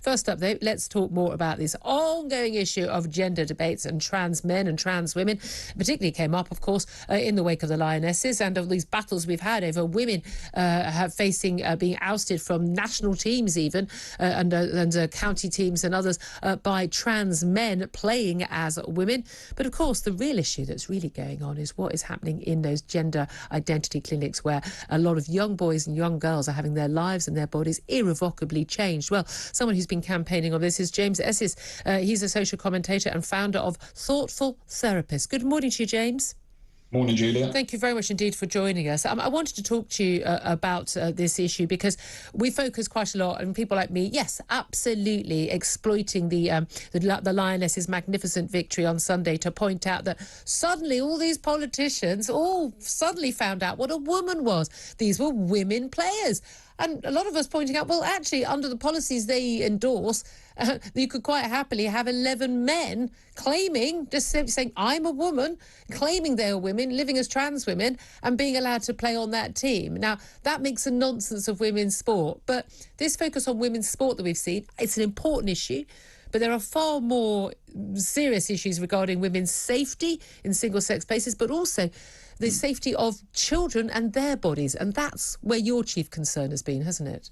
First up, though, let's talk more about this ongoing issue of gender debates and trans men and trans women. Particularly came up, of course, in the wake of the Lionesses and of these battles we've had over women facing being ousted from national teams even and county teams and others by trans men playing as women. But, of course, the real issue that's really going on is what is happening in those gender identity clinics where a lot of young boys and young girls are having their lives and their bodies irrevocably changed. Well, someone who's been campaigning on this is James Esses. He's a social commentator and founder of Thoughtful Therapist. Good morning to you, James. Morning, Julia. Thank you very much indeed for joining us. I wanted to talk to you about this issue because we focus quite a lot, and people like me, yes, absolutely exploiting the Lionesses' magnificent victory on Sunday to point out that suddenly all these politicians all suddenly found out what a woman was. These were women players. And a lot of us pointing out, well, actually, under the policies they endorse, you could quite happily have 11 men claiming, just simply saying, I'm a woman, claiming they're women, living as trans women, and being allowed to play on that team. Now, that makes a nonsense of women's sport. But this focus on women's sport that we've seen, it's an important issue. But there are far more serious issues regarding women's safety in single-sex places, but also the safety of children and their bodies. And that's where your chief concern has been, hasn't it?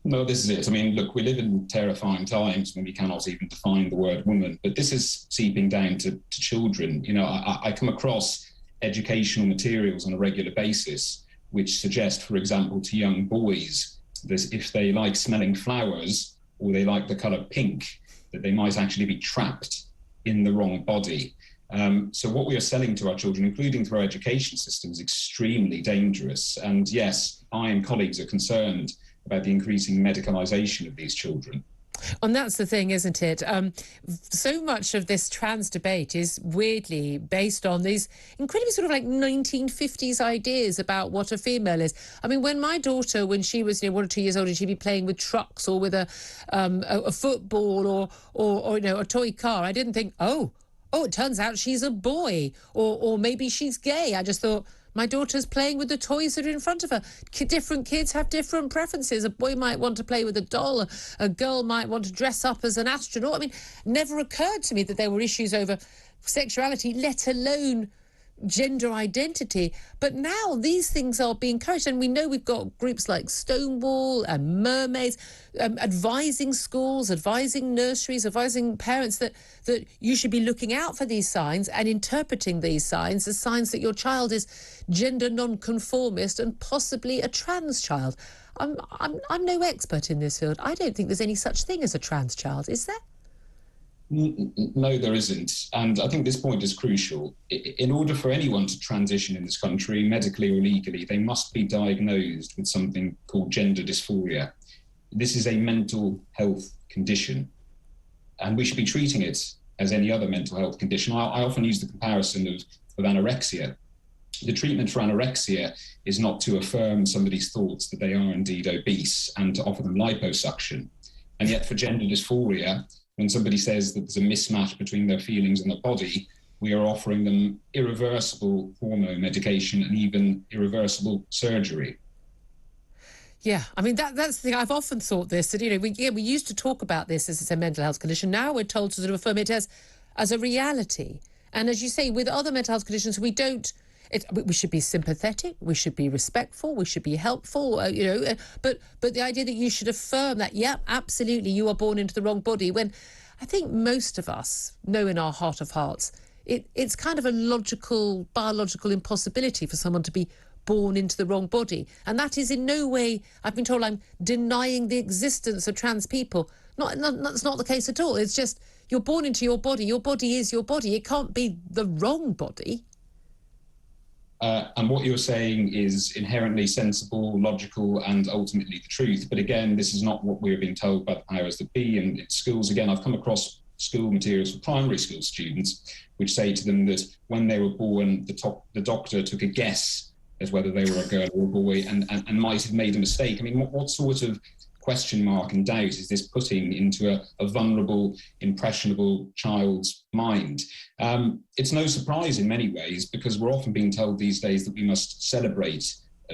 No, this is it. I mean, look, we live in terrifying times when we cannot even define the word woman, but this is seeping down to children. You know, I come across educational materials on a regular basis which suggest, for example, to young boys that if they like smelling flowers or they like the colour pink, that they might actually be trapped in the wrong body. So what we are selling to our children, including through our education system, is extremely dangerous. And yes, I and colleagues are concerned about the increasing medicalisation of these children. And that's the thing, isn't it? So much of this trans debate is weirdly based on these incredibly sort of like 1950s ideas about what a female is. I mean, when my daughter, when she was 1 or 2 years old, and she'd be playing with trucks or with a football or a toy car, I didn't think, oh, it turns out she's a boy or maybe she's gay. I just thought, my daughter's playing with the toys that are in front of her. Different kids have different preferences. A boy might want to play with a doll. A girl might want to dress up as an astronaut. I mean, never occurred to me that there were issues over sexuality, let alone gender identity. But now these things are being encouraged, and we know we've got groups like Stonewall and Mermaids advising schools, advising nurseries, advising parents that you should be looking out for these signs and interpreting these signs as signs that your child is gender non-conformist and possibly a trans child. I'm no expert in this field. I don't think there's any such thing as a trans child, is there? No, there isn't. And I think this point is crucial. In order for anyone to transition in this country, medically or legally, they must be diagnosed with something called gender dysphoria. This is a mental health condition, and we should be treating it as any other mental health condition. I often use the comparison of anorexia. The treatment for anorexia is not to affirm somebody's thoughts that they are indeed obese and to offer them liposuction. And yet for gender dysphoria, when somebody says that there's a mismatch between their feelings and their body, we are offering them irreversible hormone medication and even irreversible surgery. Yeah, I mean, that's the thing. I've often thought this, that, we used to talk about this as a mental health condition. Now we're told to sort of affirm it as a reality. And as you say, with other mental health conditions, we should be sympathetic, we should be respectful, we should be helpful, but the idea that you should affirm that, yeah, absolutely, you are born into the wrong body, when I think most of us know in our heart of hearts, it's kind of a logical, biological impossibility for someone to be born into the wrong body. And that is in no way, I've been told, I'm denying the existence of trans people. That's not the case at all. It's just, you're born into your body is your body. It can't be the wrong body. And what you're saying is inherently sensible, logical, and ultimately the truth. But again, this is not what we're being told by the powers that be. And in schools, again, I've come across school materials for primary school students which say to them that when they were born, the doctor took a guess as whether they were a girl or a boy and might have made a mistake. I mean, what sort of question mark and doubt is this putting into a vulnerable, impressionable child's mind? It's no surprise in many ways, because we're often being told these days that we must celebrate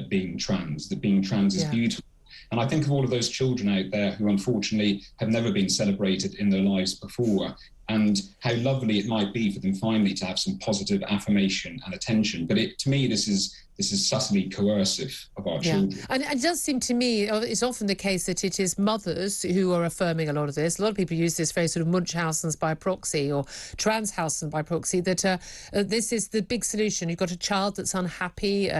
being trans, that being trans is beautiful. And I think of all of those children out there who unfortunately have never been celebrated in their lives before, and how lovely it might be for them finally to have some positive affirmation and attention. But to me, this is subtly coercive of our children. And it does seem to me, it's often the case that it is mothers who are affirming a lot of this. A lot of people use this phrase sort of Munchausen's by proxy or Transhausen by proxy, that this is the big solution. You've got a child that's unhappy,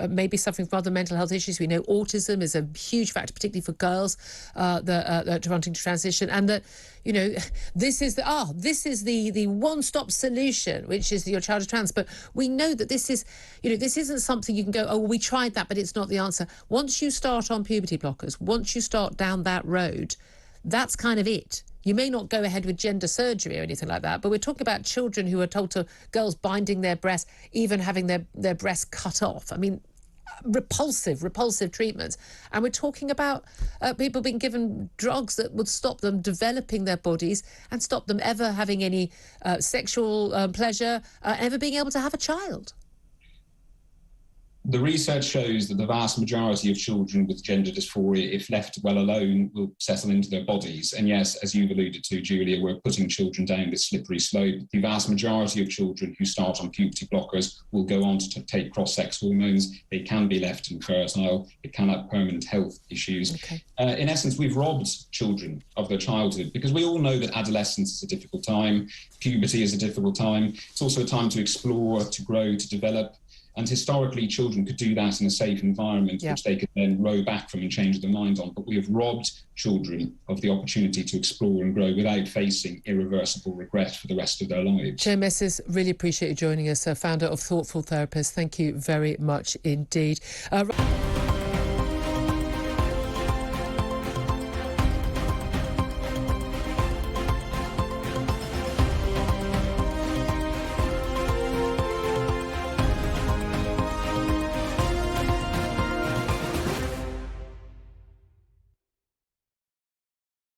maybe suffering from other mental health issues. We know autism is a huge factor, particularly for girls that are wanting to transition, and that, you know, this is the one-stop solution, which is your child is trans. But we know that this is, you know, this isn't something you can go, oh, well, we tried that, but it's not the answer. Once you start on puberty blockers, once you start down that road, that's kind of it. You may not go ahead with gender surgery or anything like that, but we're talking about children who are told to, girls binding their breasts, even having their breasts cut off. I mean, repulsive treatments. And we're talking about people being given drugs that would stop them developing their bodies and stop them ever having any sexual pleasure, ever being able to have a child. The research shows that the vast majority of children with gender dysphoria, if left well alone, will settle into their bodies. And yes, as you've alluded to, Julia, we're putting children down this slippery slope. The vast majority of children who start on puberty blockers will go on to take cross-sex hormones. They can be left infertile. It can have permanent health issues. Okay. In essence, we've robbed children of their childhood, because we all know that adolescence is a difficult time. Puberty is a difficult time. It's also a time to explore, to grow, to develop. And historically, children could do that in a safe environment, which they could then row back from and change their minds on. But we have robbed children of the opportunity to explore and grow without facing irreversible regret for the rest of their lives. James Esses, really appreciate you joining us, founder of Thoughtful Therapists. Thank you very much indeed.